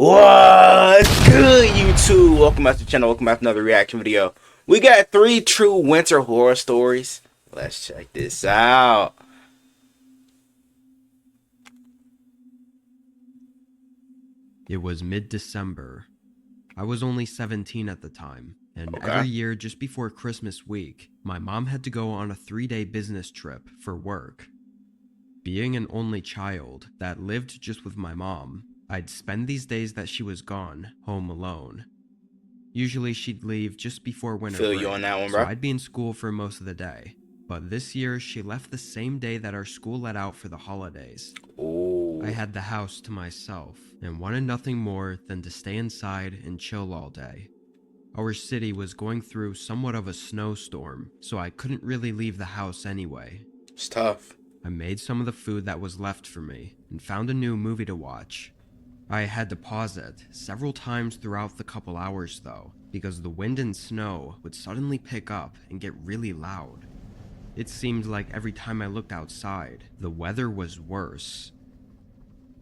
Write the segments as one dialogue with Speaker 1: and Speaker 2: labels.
Speaker 1: What's good, YouTube? Welcome back to the channel. Welcome back to another reaction video. We got 3 true winter horror stories. Let's check this out.
Speaker 2: It was mid-December. I was only 17 at the time, and
Speaker 1: Okay.
Speaker 2: every year just before Christmas week, my mom had to go on a 3-day business trip for work. Being an only child that lived just with my mom, I'd spend these days that she was gone home alone. Usually she'd leave just before winter
Speaker 1: Feel
Speaker 2: break,
Speaker 1: you on that one,
Speaker 2: so
Speaker 1: bro.
Speaker 2: I'd be in school for most of the day. But this year she left the same day that our school let out for the holidays.
Speaker 1: Ooh.
Speaker 2: I had the house to myself and wanted nothing more than to stay inside and chill all day. Our city was going through somewhat of a snowstorm, so I couldn't really leave the house anyway.
Speaker 1: It's tough.
Speaker 2: I made some of the food that was left for me and found a new movie to watch. I had to pause it several times throughout the couple hours though, because the wind and snow would suddenly pick up and get really loud. It seemed like every time I looked outside, the weather was worse.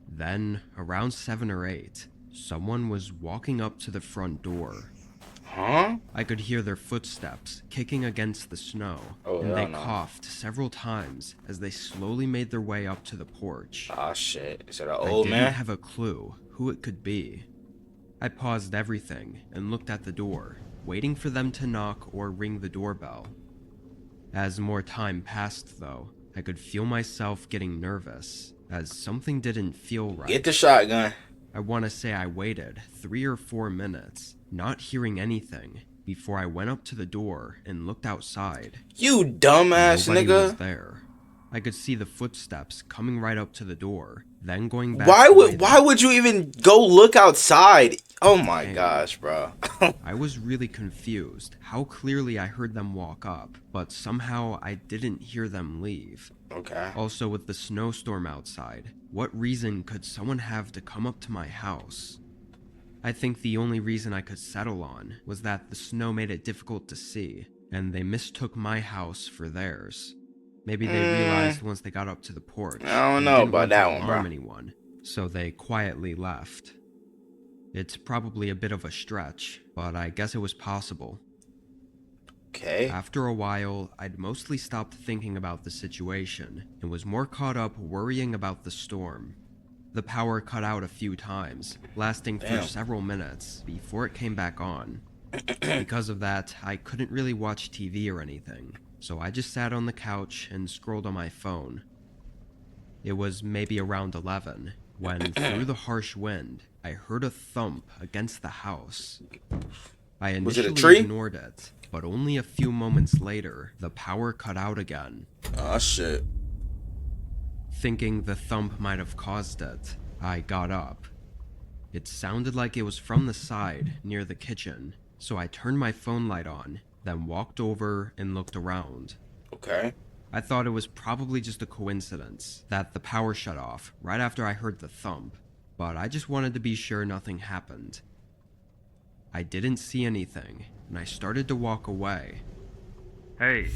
Speaker 2: Then, around 7 or 8, someone was walking up to the front door.
Speaker 1: Huh?
Speaker 2: I could hear their footsteps kicking against the snow,
Speaker 1: Oh,
Speaker 2: and they
Speaker 1: hell no.
Speaker 2: coughed several times as they slowly made their way up to the porch.
Speaker 1: Ah, shit. Is that an
Speaker 2: I
Speaker 1: old
Speaker 2: didn't
Speaker 1: man?
Speaker 2: have a clue who it could be. I paused everything and looked at the door, waiting for them to knock or ring the doorbell. As more time passed though, I could feel myself getting nervous, as something didn't feel right.
Speaker 1: Get the shotgun.
Speaker 2: I want to say I waited 3 or 4 minutes, not hearing anything, before I went up to the door and looked outside.
Speaker 1: You dumbass
Speaker 2: Nobody was
Speaker 1: nigga.
Speaker 2: there. I could see the footsteps coming right up to the door, then going back.
Speaker 1: Why would you even go look outside? Oh my
Speaker 2: Hey.
Speaker 1: gosh, bro.
Speaker 2: I was really confused how clearly I heard them walk up, but somehow I didn't hear them leave.
Speaker 1: Okay.
Speaker 2: Also, with the snowstorm outside, what reason could someone have to come up to my house? I think the only reason I could settle on was that the snow made it difficult to see, and they mistook my house for theirs. Maybe they realized once they got up to the porch.
Speaker 1: I don't
Speaker 2: they
Speaker 1: know
Speaker 2: didn't
Speaker 1: about
Speaker 2: want
Speaker 1: that
Speaker 2: to
Speaker 1: one,
Speaker 2: harm
Speaker 1: bro.
Speaker 2: anyone, so they quietly left. It's probably a bit of a stretch, but I guess it was possible.
Speaker 1: Okay.
Speaker 2: After a while, I'd mostly stopped thinking about the situation and was more caught up worrying about the storm. The power cut out a few times, lasting for
Speaker 1: Damn.
Speaker 2: several minutes before it came back on. Because of that, I couldn't really watch TV or anything, so I just sat on the couch and scrolled on my phone. It was maybe around 11 when, through the harsh wind, I heard a thump against the house. I
Speaker 1: Was it a
Speaker 2: initially
Speaker 1: tree?
Speaker 2: ignored it, but only a few moments later, the power cut out again.
Speaker 1: Oh shit.
Speaker 2: Thinking the thump might have caused it, I got up. It sounded like it was from the side, near the kitchen, so I turned my phone light on, then walked over and looked around.
Speaker 1: Okay.
Speaker 2: I thought it was probably just a coincidence that the power shut off right after I heard the thump, but I just wanted to be sure nothing happened. I didn't see anything, and I started to walk away. Hey.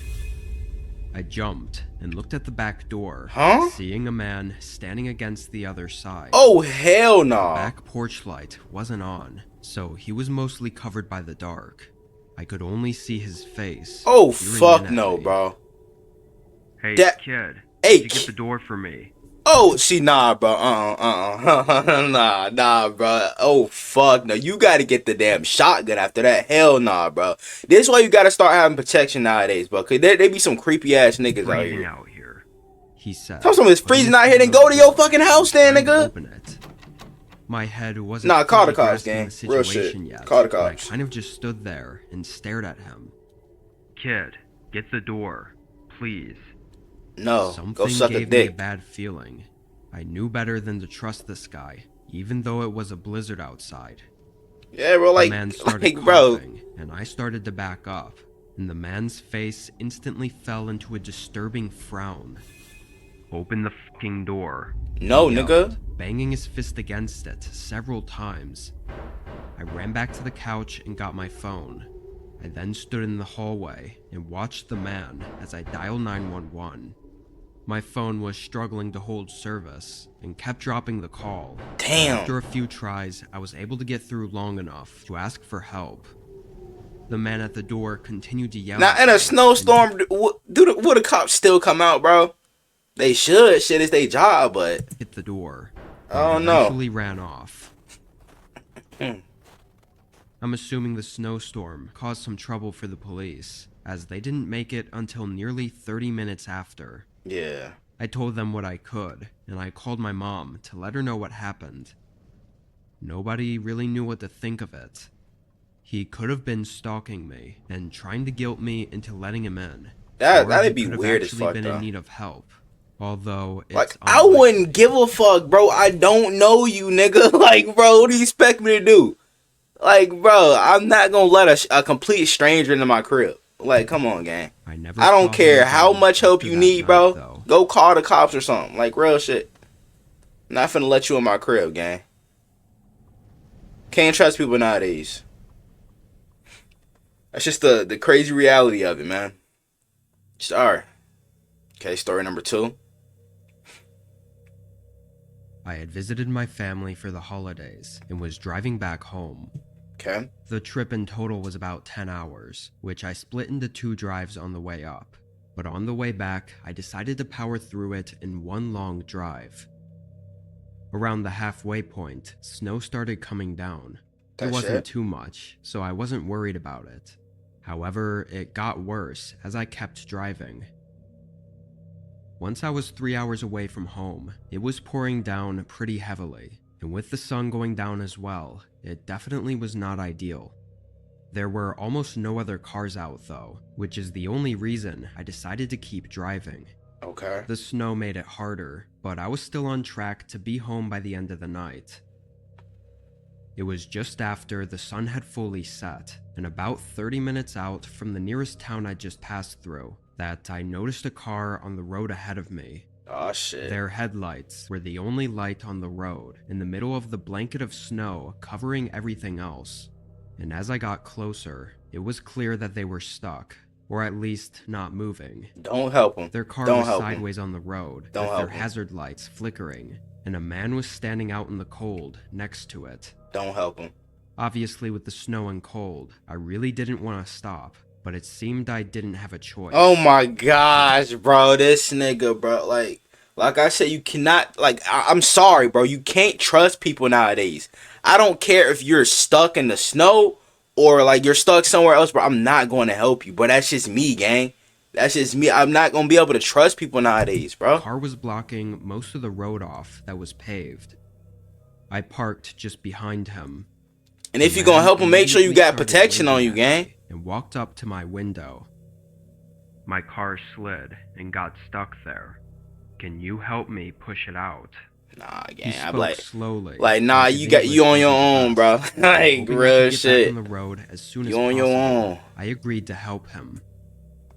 Speaker 2: I jumped and looked at the back door, seeing a man standing against the other side.
Speaker 1: Oh hell no.
Speaker 2: Back porch light wasn't on, so he was mostly covered by the dark. I could only see his face.
Speaker 1: Oh
Speaker 2: peering
Speaker 1: fuck
Speaker 2: in at
Speaker 1: no,
Speaker 2: me.
Speaker 1: bro.
Speaker 2: Hey,
Speaker 1: That-
Speaker 2: kid.
Speaker 1: Hey,
Speaker 2: Did you get the door for me?
Speaker 1: Oh, see, nah, bro. Nah, bro. Oh, fuck no. You gotta get the damn shotgun after that. Hell nah, bro. This is why you gotta start having protection nowadays, bro. Cause there be some creepy ass niggas out
Speaker 2: Freezing
Speaker 1: here.
Speaker 2: out here, he said.
Speaker 1: Tell someone it's freezing out here, then go to your fucking house, then,
Speaker 2: Trying to
Speaker 1: nigga.
Speaker 2: open it. My head wasn't
Speaker 1: Nah, call the
Speaker 2: fully
Speaker 1: cops,
Speaker 2: grasping
Speaker 1: gang.
Speaker 2: the
Speaker 1: Real shit.
Speaker 2: situation yet,
Speaker 1: Call the
Speaker 2: and I
Speaker 1: cops.
Speaker 2: kind of just stood there and stared at him. Kid, get the door, please.
Speaker 1: No,
Speaker 2: Something
Speaker 1: go suck a
Speaker 2: gave me a
Speaker 1: dick.
Speaker 2: bad feeling. I knew better than to trust this guy, even though it was a blizzard outside.
Speaker 1: Yeah, bro,
Speaker 2: The
Speaker 1: like,
Speaker 2: man started
Speaker 1: bro.
Speaker 2: coughing, and I started to back up, and the man's face instantly fell into a disturbing frown. Open the fucking door.
Speaker 1: No,
Speaker 2: he
Speaker 1: nigga.
Speaker 2: yelled, banging his fist against it several times. I ran back to the couch and got my phone. I then stood in the hallway and watched the man as I dialed 911. My phone was struggling to hold service and kept dropping the call.
Speaker 1: Damn.
Speaker 2: After a few tries, I was able to get through long enough to ask for help. The man at the door continued to yell.
Speaker 1: Now
Speaker 2: at
Speaker 1: in
Speaker 2: me
Speaker 1: a
Speaker 2: and
Speaker 1: snowstorm, would the cops still come out, bro? They should. Shit, it's their job, but
Speaker 2: hit the door.
Speaker 1: oh
Speaker 2: And
Speaker 1: no.
Speaker 2: eventually ran off. I'm assuming the snowstorm caused some trouble for the police, as they didn't make it until nearly 30 minutes after.
Speaker 1: Yeah.
Speaker 2: I told them what I could, and I called my mom to let her know what happened. Nobody really knew what to think of it. He could have been stalking me and trying to guilt me into letting him in. Or
Speaker 1: That'd
Speaker 2: he
Speaker 1: be
Speaker 2: could have
Speaker 1: weird as
Speaker 2: actually
Speaker 1: fuck,
Speaker 2: been
Speaker 1: though.
Speaker 2: in need of help. Although it's
Speaker 1: Like, I
Speaker 2: unlikely.
Speaker 1: wouldn't give a fuck, bro. I don't know you, nigga. Like, bro, what do you expect me to do? Like, bro, I'm not gonna let a complete stranger into my crib. Like, come on, gang.
Speaker 2: I never
Speaker 1: I don't
Speaker 2: saw
Speaker 1: care
Speaker 2: him
Speaker 1: how
Speaker 2: again
Speaker 1: much help
Speaker 2: after
Speaker 1: you
Speaker 2: that
Speaker 1: need,
Speaker 2: night,
Speaker 1: bro.
Speaker 2: though.
Speaker 1: Go call the cops or something. Like, real shit. Not finna let you in my crib, gang. Can't trust people nowadays. That's just the crazy reality of it, man. Just alright. Okay, story number 2.
Speaker 2: I had visited my family for the holidays and was driving back home.
Speaker 1: Okay.
Speaker 2: The trip in total was about 10 hours, which I split into 2 drives on the way up. But on the way back, I decided to power through it in one long drive. Around the halfway point, snow started coming down. There
Speaker 1: That
Speaker 2: wasn't
Speaker 1: shit.
Speaker 2: too much, so I wasn't worried about it. However, it got worse as I kept driving. Once I was 3 hours away from home, it was pouring down pretty heavily, and with the sun going down as well, it definitely was not ideal. There were almost no other cars out though, which is the only reason I decided to keep driving.
Speaker 1: Okay.
Speaker 2: The snow made it harder, but I was still on track to be home by the end of the night. It was just after the sun had fully set, and about 30 minutes out from the nearest town I just passed through, that I noticed a car on the road ahead of me.
Speaker 1: Oh shit.
Speaker 2: Their headlights were the only light on the road, in the middle of the blanket of snow covering everything else. And as I got closer, it was clear that they were stuck, or at least not moving.
Speaker 1: Don't help them.
Speaker 2: Their car
Speaker 1: Don't
Speaker 2: was
Speaker 1: help 'em.
Speaker 2: sideways on the road,
Speaker 1: Don't
Speaker 2: with
Speaker 1: help
Speaker 2: their
Speaker 1: 'em.
Speaker 2: hazard lights flickering, and a man was standing out in the cold next to it.
Speaker 1: Don't help them.
Speaker 2: Obviously, with the snow and cold, I really didn't want to stop, but it seemed I didn't have a choice.
Speaker 1: Oh my gosh, bro. This nigga, bro. Like I said, you cannot, like, I'm sorry, bro. You can't trust people nowadays. I don't care if you're stuck in the snow or, like, you're stuck somewhere else, bro. I'm not going to help you. But that's just me, gang. That's just me. I'm not going to be able to trust people nowadays,
Speaker 2: The
Speaker 1: bro.
Speaker 2: car was blocking most of the road off that was paved. I parked just behind him.
Speaker 1: And if
Speaker 2: The
Speaker 1: you're going to
Speaker 2: man
Speaker 1: help him, make sure you
Speaker 2: immediately
Speaker 1: got
Speaker 2: started
Speaker 1: protection on
Speaker 2: waving
Speaker 1: you,
Speaker 2: at
Speaker 1: gang.
Speaker 2: me and walked up to my window. My car slid and got stuck there. Can you help me push it out?
Speaker 1: Nah,
Speaker 2: He
Speaker 1: gang. I'm
Speaker 2: spoke
Speaker 1: like,
Speaker 2: slowly.
Speaker 1: nah,
Speaker 2: and his
Speaker 1: you
Speaker 2: English
Speaker 1: on your
Speaker 2: wasn't the
Speaker 1: own, bro.
Speaker 2: best.
Speaker 1: Like,
Speaker 2: Hoping I could
Speaker 1: real
Speaker 2: get
Speaker 1: shit.
Speaker 2: back on the road as soon as
Speaker 1: You on
Speaker 2: possible.
Speaker 1: your own.
Speaker 2: I agreed to help him.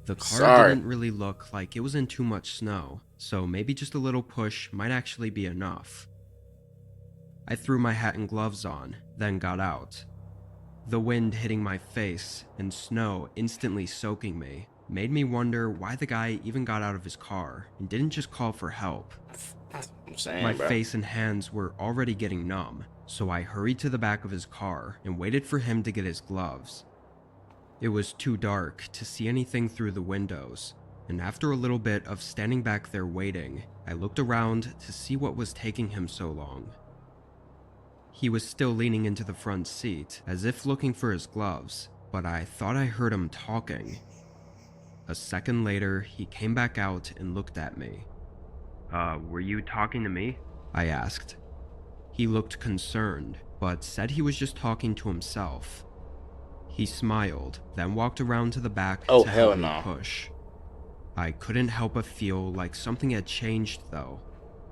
Speaker 2: The car
Speaker 1: Sorry.
Speaker 2: didn't really look like it was in too much snow, so maybe just a little push might actually be enough. I threw my hat and gloves on, then got out. The wind hitting my face and snow instantly soaking me made me wonder why the guy even got out of his car and didn't just call for help.
Speaker 1: I'm saying,
Speaker 2: My
Speaker 1: bro.
Speaker 2: face and hands were already getting numb, so I hurried to the back of his car and waited for him to get his gloves. It was too dark to see anything through the windows, and after a little bit of standing back there waiting, I looked around to see what was taking him so long. He was still leaning into the front seat, as if looking for his gloves, but I thought I heard him talking. A second later, he came back out and looked at me. Were you talking to me? I asked. He looked concerned, but said he was just talking to himself. He smiled, then walked around to the back
Speaker 1: Oh,
Speaker 2: to
Speaker 1: hell
Speaker 2: help me
Speaker 1: no.
Speaker 2: push. I couldn't help but feel like something had changed though.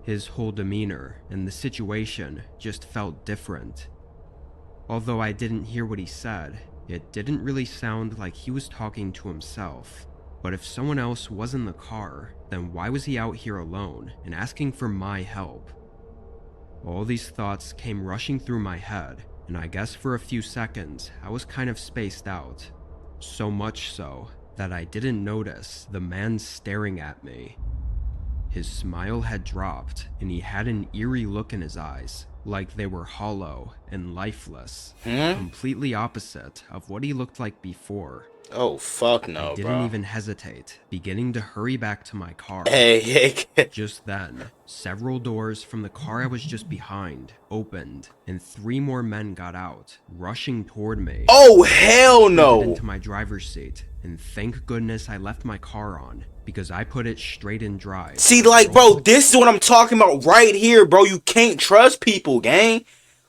Speaker 2: His whole demeanor and the situation just felt different. Although I didn't hear what he said, it didn't really sound like he was talking to himself. But if someone else was in the car, then why was he out here alone and asking for my help? All these thoughts came rushing through my head, and I guess for a few seconds I was kind of spaced out. So much so that I didn't notice the man staring at me. His smile had dropped, and he had an eerie look in his eyes, like they were hollow and lifeless. Completely opposite of what he looked like before.
Speaker 1: Oh, fuck
Speaker 2: I
Speaker 1: no,
Speaker 2: didn't
Speaker 1: bro.
Speaker 2: even hesitate, beginning to hurry back to my car.
Speaker 1: Hey.
Speaker 2: Just then, several doors from the car I was just behind opened, and 3 more men got out, rushing toward me.
Speaker 1: Oh, hell
Speaker 2: I
Speaker 1: no.
Speaker 2: into my driver's seat, and thank goodness I left my car on, because I put it straight in drive.
Speaker 1: See, like, bro, this is what I'm talking about right here, bro. You can't trust people, gang.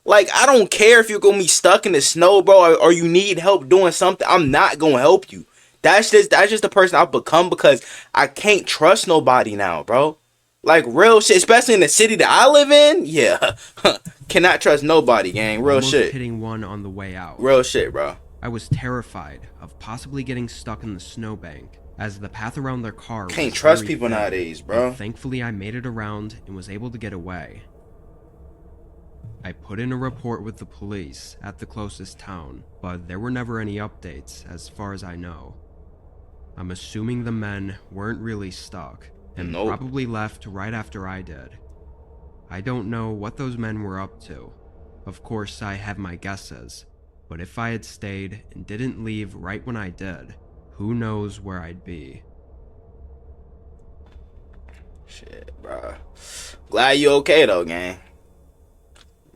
Speaker 1: Like, I don't care if you're gonna be stuck in the snow, bro, or you need help doing something. I'm not gonna help you. That's just the person I've become because I can't trust nobody now, bro. Like, real shit, especially in the city that I live in. Yeah, cannot trust nobody, gang. Real
Speaker 2: Almost
Speaker 1: shit.
Speaker 2: hitting one on the way out.
Speaker 1: Real shit, bro.
Speaker 2: I was terrified of possibly getting stuck in the snowbank, as the path around their car
Speaker 1: Can't
Speaker 2: was
Speaker 1: trust
Speaker 2: very
Speaker 1: people
Speaker 2: thin,
Speaker 1: nowadays,
Speaker 2: but
Speaker 1: bro.
Speaker 2: thankfully I made it around and was able to get away. I put in a report with the police at the closest town, but there were never any updates as far as I know. I'm assuming the men weren't really stuck, and
Speaker 1: Nope.
Speaker 2: probably left right after I did. I don't know what those men were up to. Of course, I have my guesses, but if I had stayed and didn't leave right when I did, who knows where I'd be.
Speaker 1: Shit, bro. Glad you okay though, gang.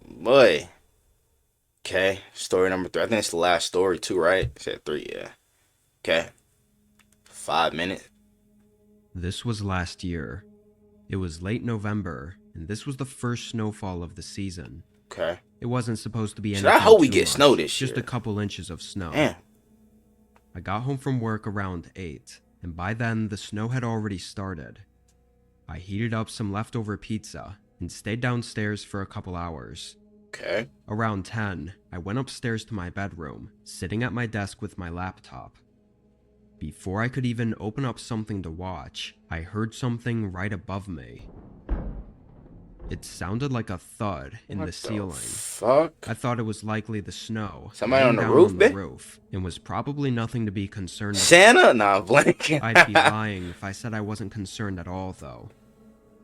Speaker 1: Boy. Okay, story number 3. I think it's the last story too, right? It said 3, yeah. Okay. 5 minutes.
Speaker 2: This was last year. It was late November, and this was the first snowfall of the season.
Speaker 1: Okay.
Speaker 2: It wasn't supposed to be
Speaker 1: Shit,
Speaker 2: anything
Speaker 1: I hope we
Speaker 2: too
Speaker 1: get
Speaker 2: much,
Speaker 1: snow this
Speaker 2: just
Speaker 1: year.
Speaker 2: a couple inches of snow.
Speaker 1: Damn.
Speaker 2: I got home from work around 8, and by then the snow had already started. I heated up some leftover pizza and stayed downstairs for a couple hours.
Speaker 1: Okay.
Speaker 2: Around 10, I went upstairs to my bedroom, sitting at my desk with my laptop. Before I could even open up something to watch, I heard something right above me. It sounded like a thud in the ceiling.
Speaker 1: Fuck.
Speaker 2: I thought it was likely the snow.
Speaker 1: Somebody
Speaker 2: laying
Speaker 1: on the
Speaker 2: down
Speaker 1: roof,
Speaker 2: on
Speaker 1: bitch?
Speaker 2: roof, and was probably nothing to be concerned about.
Speaker 1: Santa? Nah, blank.
Speaker 2: I'd be lying if I said I wasn't concerned at all, though.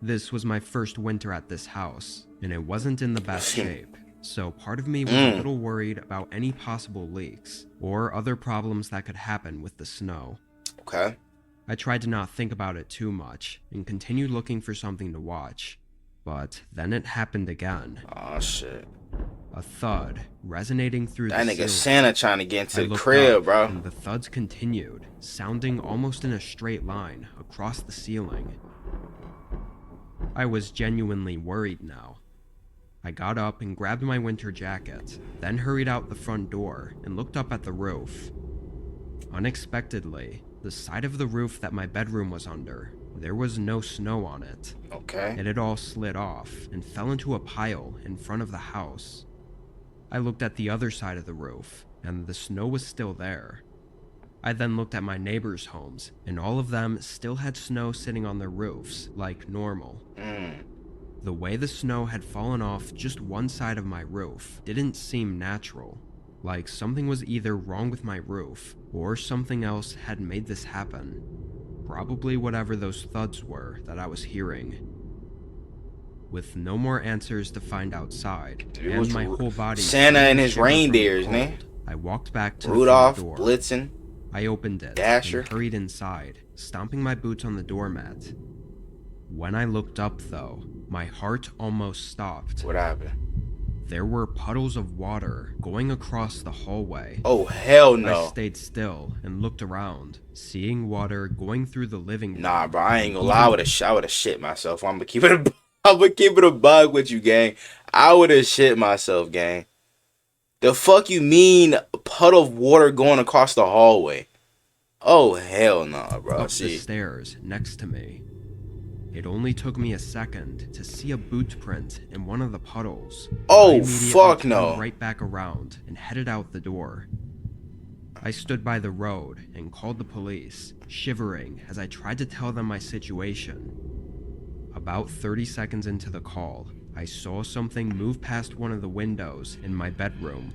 Speaker 2: This was my first winter at this house, and it wasn't in the best shape, so part of me was a little worried about any possible leaks, or other problems that could happen with the snow.
Speaker 1: Okay.
Speaker 2: I tried to not think about it too much, and continued looking for something to watch. But then it happened again.
Speaker 1: Oh shit.
Speaker 2: A thud resonating through
Speaker 1: That
Speaker 2: the
Speaker 1: nigga
Speaker 2: ceiling.
Speaker 1: Santa trying to get
Speaker 2: I
Speaker 1: into the
Speaker 2: looked
Speaker 1: crib,
Speaker 2: up,
Speaker 1: bro.
Speaker 2: and the thuds continued, sounding almost in a straight line across the ceiling. I was genuinely worried now. I got up and grabbed my winter jacket, then hurried out the front door and looked up at the roof. Unexpectedly, the side of the roof that my bedroom was under, there was no snow on it.
Speaker 1: Okay.
Speaker 2: It had all slid off and fell into a pile in front of the house. I looked at the other side of the roof, and the snow was still there. I then looked at my neighbors' homes, and all of them still had snow sitting on their roofs, like normal. The way the snow had fallen off just one side of my roof didn't seem natural, like something was either wrong with my roof, or something else had made this happen. Probably whatever those thuds were that I was hearing. With no more answers to find outside,
Speaker 1: Dude,
Speaker 2: and
Speaker 1: what's
Speaker 2: my
Speaker 1: Ru-
Speaker 2: whole body
Speaker 1: Santa
Speaker 2: starting
Speaker 1: and
Speaker 2: to
Speaker 1: his
Speaker 2: shiver from the
Speaker 1: reindeers,
Speaker 2: cold,
Speaker 1: man.
Speaker 2: I walked back to
Speaker 1: Rudolph,
Speaker 2: the front door.
Speaker 1: Blitzen.
Speaker 2: I opened it
Speaker 1: Dasher.
Speaker 2: and hurried inside, stomping my boots on the doormat. When I looked up, though, my heart almost stopped.
Speaker 1: What happened?
Speaker 2: There were puddles of water going across the hallway.
Speaker 1: Oh hell
Speaker 2: I
Speaker 1: no.
Speaker 2: stayed still and looked around, seeing water going through the living room.
Speaker 1: Nah, bro, I ain't gonna lie. I would've shit myself. I'm gonna keep it a bug with you, gang. I would've shit myself, gang. The fuck you mean a puddle of water going across the hallway? Oh hell no, bro.
Speaker 2: Up the
Speaker 1: See.
Speaker 2: stairs next to me. It only took me a second to see a boot print in one of the puddles.
Speaker 1: Oh,
Speaker 2: I immediately
Speaker 1: fuck
Speaker 2: turned
Speaker 1: no.
Speaker 2: Right back around and headed out the door. I stood by the road and called the police, shivering as I tried to tell them my situation. About 30 seconds into the call, I saw something move past one of the windows in my bedroom,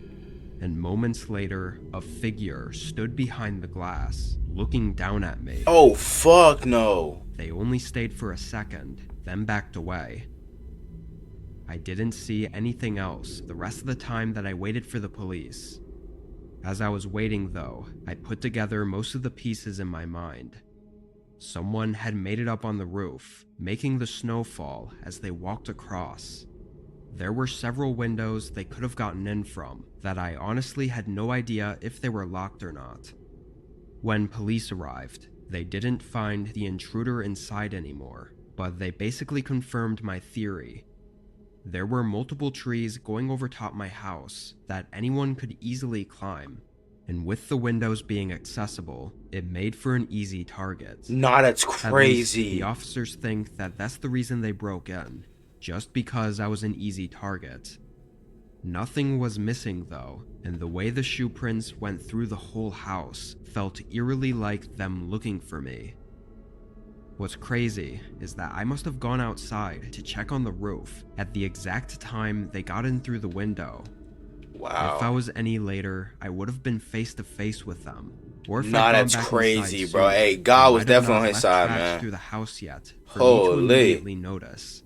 Speaker 2: and moments later, a figure stood behind the glass, looking down at me.
Speaker 1: Oh, fuck no.
Speaker 2: They only stayed for a second, then backed away. I didn't see anything else the rest of the time that I waited for the police. As I was waiting though, I put together most of the pieces in my mind. Someone had made it up on the roof, making the snow fall as they walked across. There were several windows they could have gotten in from that I honestly had no idea if they were locked or not. When police arrived, they didn't find the intruder inside anymore, but they basically confirmed my theory. There were multiple trees going over top my house that anyone could easily climb, and with the windows being accessible, it made for an easy target.
Speaker 1: Nah, that's
Speaker 2: At least
Speaker 1: crazy.
Speaker 2: the officers think that that's the reason they broke in, just because I was an easy target. Nothing was missing though, and the way the shoe prints went through the whole house felt eerily like them looking for me. What's crazy is that I must have gone outside to check on the roof at the exact time they got in through the window.
Speaker 1: Wow.
Speaker 2: If I was any later, I would have been face to face with them. Or if I'd
Speaker 1: Nah,
Speaker 2: gone
Speaker 1: that's
Speaker 2: back
Speaker 1: crazy,
Speaker 2: inside
Speaker 1: bro.
Speaker 2: sooner,
Speaker 1: Hey,
Speaker 2: they
Speaker 1: God was
Speaker 2: might have
Speaker 1: definitely
Speaker 2: not
Speaker 1: on his
Speaker 2: left
Speaker 1: side,
Speaker 2: tracks
Speaker 1: man.
Speaker 2: through the house yet for me to
Speaker 1: Holy.
Speaker 2: immediately notice.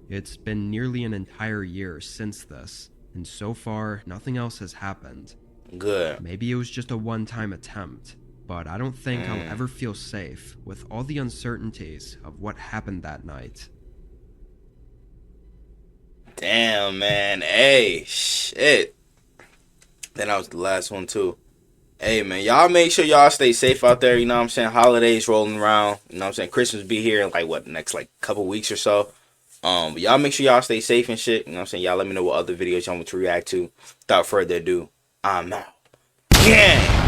Speaker 2: It's been nearly an entire year since this, and so far, nothing else has happened.
Speaker 1: Good.
Speaker 2: Maybe it was just a one-time attempt, but I don't think I'll ever feel safe with all the uncertainties of what happened that night.
Speaker 1: Damn, man. Hey, shit. Then that was the last one, too. Hey, man, y'all make sure y'all stay safe out there. You know what I'm saying? Holidays rolling around. You know what I'm saying? Christmas be here in, like, what, next, like, couple weeks or so. But y'all make sure y'all stay safe and shit. You know what I'm saying? Y'all let me know what other videos y'all want to react to. Without further ado, I'm out. Gang!